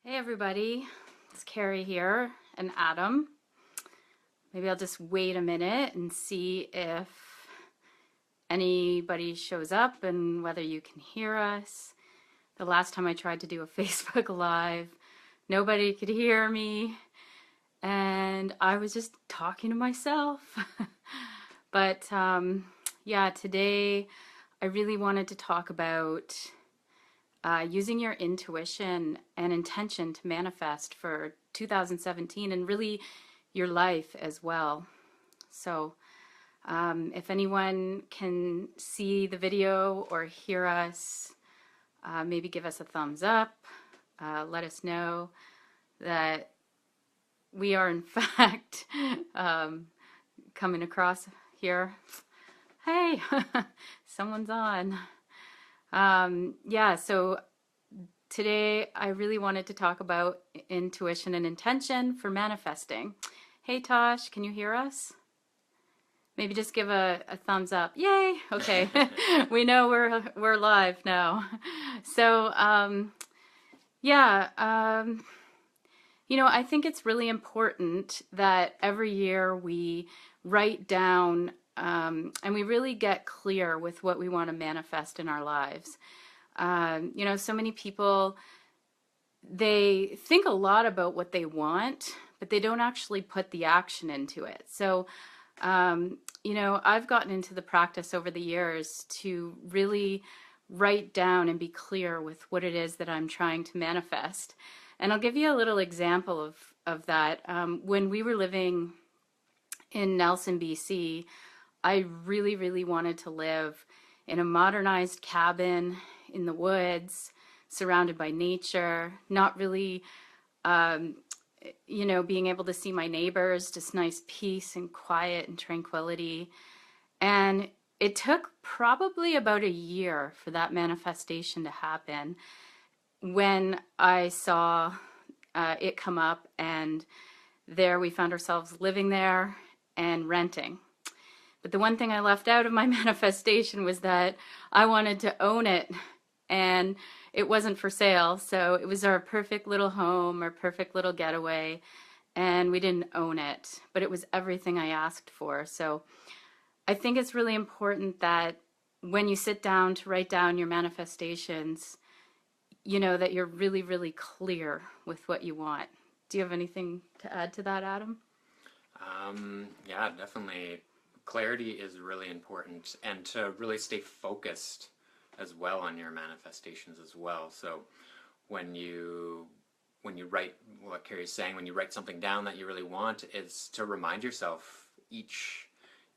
Hey everybody, it's Carrie here and Adam. Maybe I'll just wait a minute and see if anybody shows up and whether you can hear us. The last time I tried to do a Facebook Live, nobody could hear me and I was just talking to myself. But yeah, today I really wanted to talk about using your intuition and intention to manifest for 2017 and really your life as well. So, if anyone can see the video or hear us, maybe give us a thumbs up. Let us know that we are, in fact, coming across here. Hey, someone's on. Yeah, so today I really wanted to talk about intuition and intention for manifesting. Hey Tosh, can you hear us? Maybe just give a thumbs up. Yay! Okay, we know we're live now. So yeah, I think it's really important that every year we write down and we really get clear with what we want to manifest in our lives. So many people, they think a lot about what they want, but they don't actually put the action into it. So, I've gotten into the practice over the years to really write down and be clear with what it is that I'm trying to manifest. And I'll give you a little example of that. When we were living in Nelson, BC, I really, really wanted to live in a modernized cabin in the woods, surrounded by nature, not really, being able to see my neighbors, just nice peace and quiet and tranquility. And it took probably about a year for that manifestation to happen when I saw it come up, and there we found ourselves living there and renting. But the one thing I left out of my manifestation was that I wanted to own it, and it wasn't for sale. So it was our perfect little home, our perfect little getaway, and we didn't own it, but it was everything I asked for. So I think it's really important that when you sit down to write down your manifestations, that you're really, really clear with what you want. Do you have anything to add to that, Adam? Yeah, definitely. Clarity is really important, and to really stay focused as well on your manifestations as well. So when you write, what Carrie's saying, when you write something down that you really want, is to remind yourself each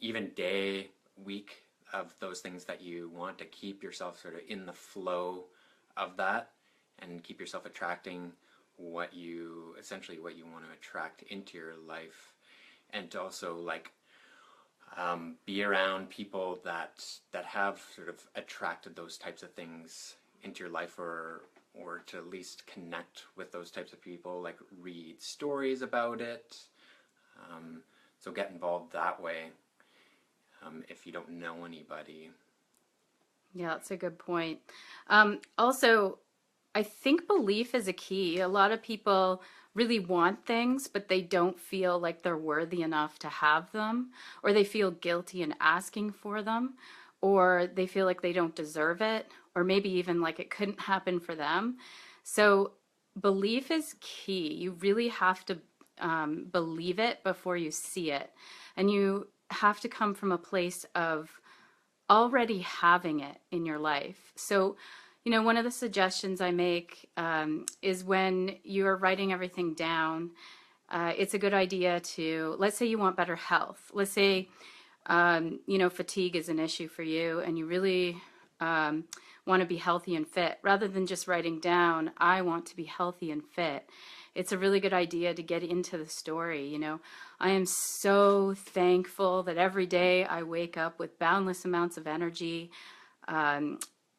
even day, week, of those things that you want, to keep yourself sort of in the flow of that and keep yourself attracting what you want to attract into your life. And to also be around people that have sort of attracted those types of things into your life, or to at least connect with those types of people, like read stories about it. So get involved that way, if you don't know anybody. Yeah, that's a good point. Also, I think belief is a key. A lot of people really want things, but they don't feel like they're worthy enough to have them, or they feel guilty in asking for them, or they feel like they don't deserve it, or maybe even like it couldn't happen for them. So belief is key. You really have to believe it before you see it. And you have to come from a place of already having it in your life. So, one of the suggestions I make is when you're writing everything down, it's a good idea to, let's say you want better health. Let's say, fatigue is an issue for you and you really want to be healthy and fit. Rather than just writing down, I want to be healthy and fit, it's a really good idea to get into the story. I am so thankful that every day I wake up with boundless amounts of energy.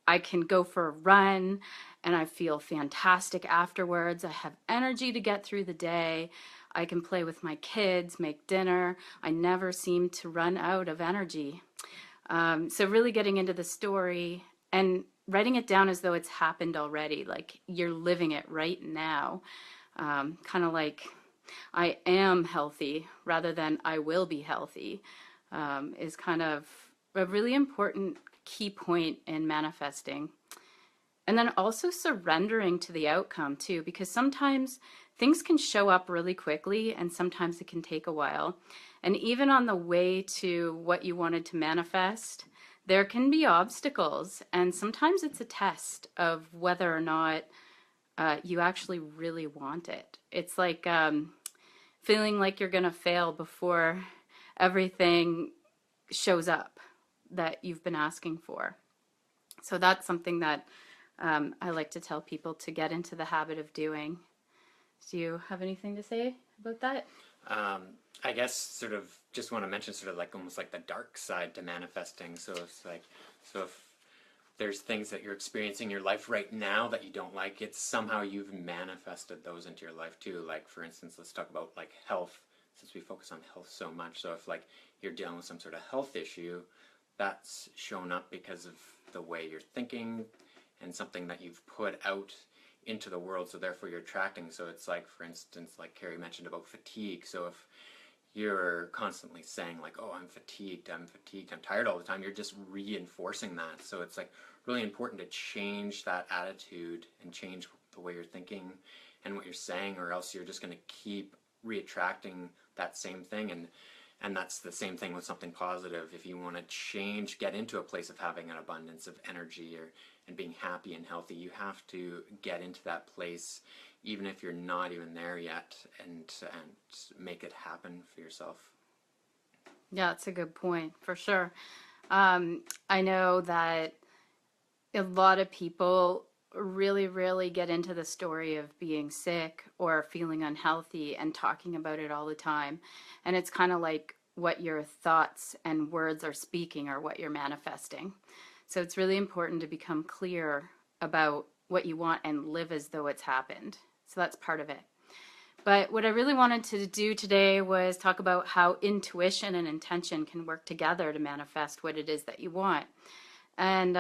I can go for a run and I feel fantastic afterwards. I have energy to get through the day. I can play with my kids, make dinner. I never seem to run out of energy. So really getting into the story and writing it down as though it's happened already, like you're living it right now. Kind of like I am healthy rather than I will be healthy, is kind of a really important key point in manifesting. And then also surrendering to the outcome too, because sometimes things can show up really quickly and sometimes it can take a while. And even on the way to what you wanted to manifest, there can be obstacles. And sometimes it's a test of whether or not you actually really want it. It's like feeling like you're going to fail before everything shows up that you've been asking for. So that's something that I like to tell people to get into the habit of doing. Do you have anything to say about that? Um, I guess sort of just want to mention sort of like almost like the dark side to manifesting. So it's like, so if there's things that you're experiencing in your life right now that you don't like, it's somehow you've manifested those into your life too. Like for instance, let's talk about like health, since we focus on health so much. So if like you're dealing with some sort of health issue, that's shown up because of the way you're thinking and something that you've put out into the world, so therefore you're attracting. So it's like, for instance, like Carrie mentioned about fatigue. So if you're constantly saying like, oh, I'm fatigued, I'm tired all the time, you're just reinforcing that. So it's like really important to change that attitude and change the way you're thinking and what you're saying, or else you're just going to keep reattracting that same thing. And that's the same thing with something positive. If you want to change, get into a place of having an abundance of energy and being happy and healthy, you have to get into that place, even if you're not even there yet, and make it happen for yourself. Yeah, that's a good point for sure. I know that a lot of people really get into the story of being sick or feeling unhealthy and talking about it all the time. And it's kind of like what your thoughts and words are speaking or what you're manifesting. So it's really important to become clear about what you want and live as though it's happened. So that's part of it. But what I really wanted to do today was talk about how intuition and intention can work together to manifest what it is that you want. And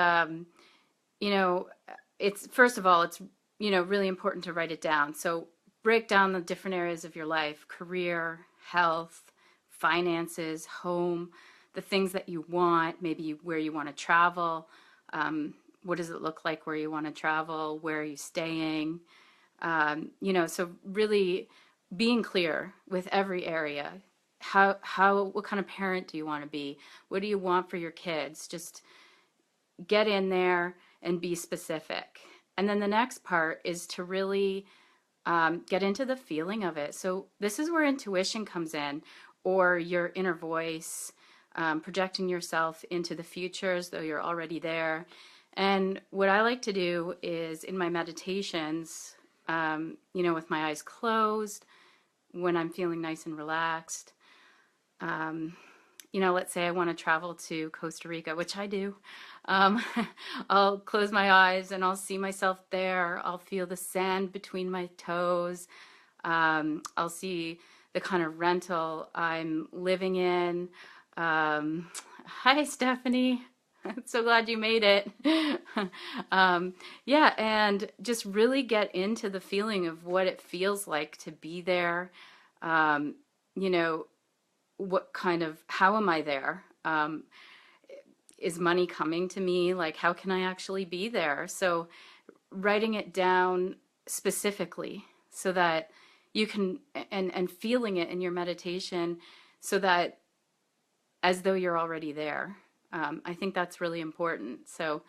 you know, it's first of all, it's, really important to write it down. So break down the different areas of your life: career, health, finances, home, the things that you want, maybe where you want to travel. What does it look like where you want to travel? Where are you staying? So really being clear with every area. What kind of parent do you want to be? What do you want for your kids? Just get in there and be specific. And then the next part is to really get into the feeling of it. So this is where intuition comes in, or your inner voice, projecting yourself into the future as though you're already there. And what I like to do is in my meditations, with my eyes closed, when I'm feeling nice and relaxed, let's say I want to travel to Costa Rica, which I do. Um, I'll close my eyes and I'll see myself there. I'll feel the sand between my toes. I'll see the kind of rental I'm living in. Hi, Stephanie. I'm so glad you made it. Yeah, and just really get into the feeling of what it feels like to be there. Um, you know, how am I there? Is money coming to me? Like, how can I actually be there? So writing it down specifically so that you can, and feeling it in your meditation so that as though you're already there. I think that's really important. So,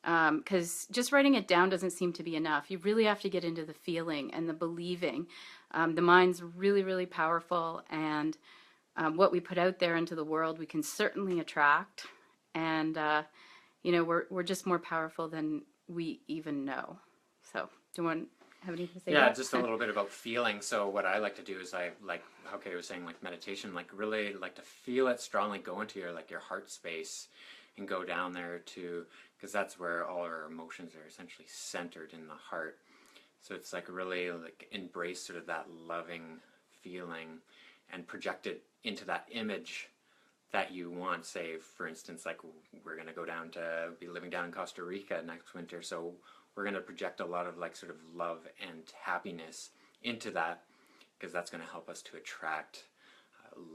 because just writing it down doesn't seem to be enough. You really have to get into the feeling and the believing. The mind's really powerful, and what we put out there into the world, we can certainly attract. And we're just more powerful than we even know. So, do you want to have anything to say? Yeah, About just a little bit about feeling. So what I like to do is I like how Kay was saying, like meditation, like really like to feel it strongly, go into your heart space and go down there to, because that's where all our emotions are essentially centered, in the heart. So it's like really like embrace sort of that loving feeling and project it into that image that you want. Say, for instance, like we're going to go down to be living down in Costa Rica next winter, so we're going to project a lot of like sort of love and happiness into that, because that's going to help us to attract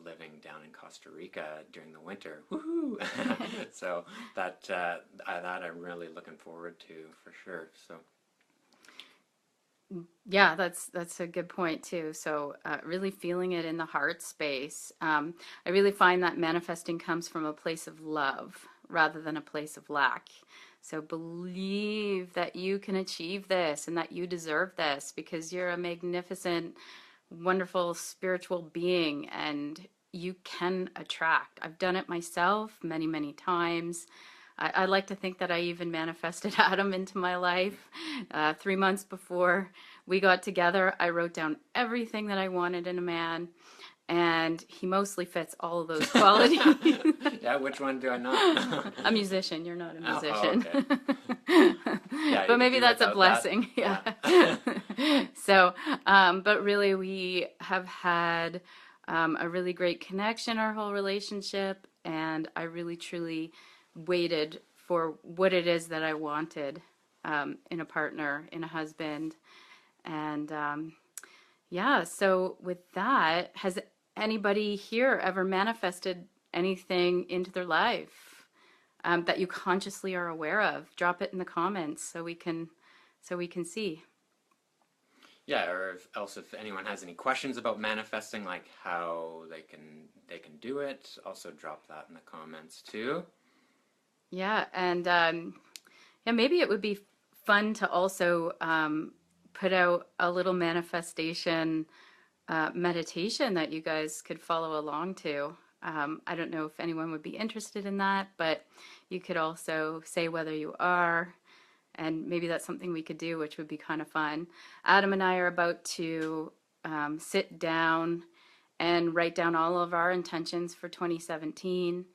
living down in Costa Rica during the winter. Woohoo! So that I'm really looking forward to for sure. So Yeah, that's a good point too. So really feeling it in the heart space. I really find that manifesting comes from a place of love rather than a place of lack. So believe that you can achieve this and that you deserve this because you're a magnificent, wonderful spiritual being and you can attract. I've done it myself many, many times. I like to think that I even manifested Adam into my life. 3 months before we got together, I wrote down everything that I wanted in a man, and he mostly fits all of those qualities. yeah, which one do I not? A musician, you're not a Oh, musician. okay. Yeah, But you could maybe do that's a without blessing. that. Yeah. Yeah. So, but really, we have had a really great connection, our whole relationship, and I really truly waited for what it is that I wanted in a partner, in a husband. And yeah, so with that, has anybody here ever manifested anything into their life that you consciously are aware of? Drop it in the comments so we can see. Yeah, or if anyone has any questions about manifesting, like how they can do it, also drop that in the comments too. Yeah, and yeah, maybe it would be fun to also put out a little manifestation meditation that you guys could follow along to. I don't know if anyone would be interested in that, but you could also say whether you are, and maybe that's something we could do, which would be kind of fun. Adam and I are about to sit down and write down all of our intentions for 2017.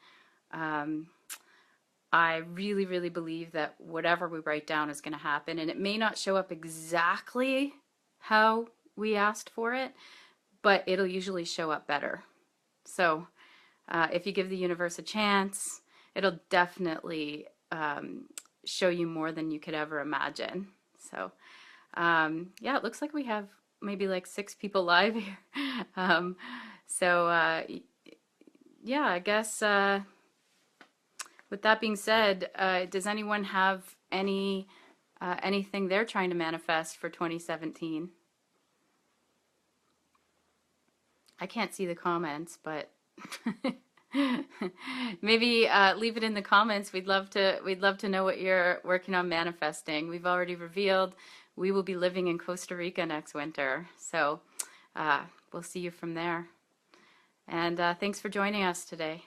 I really, really believe that whatever we write down is going to happen, and it may not show up exactly how we asked for it, but it'll usually show up better. So if you give the universe a chance, it'll definitely show you more than you could ever imagine. So yeah, it looks like we have maybe like 6 people live here. So yeah, I guess with that being said, does anyone have anything they're trying to manifest for 2017? I can't see the comments, but maybe leave it in the comments. We'd love to know what you're working on manifesting. We've already revealed we will be living in Costa Rica next winter, so we'll see you from there. And thanks for joining us today.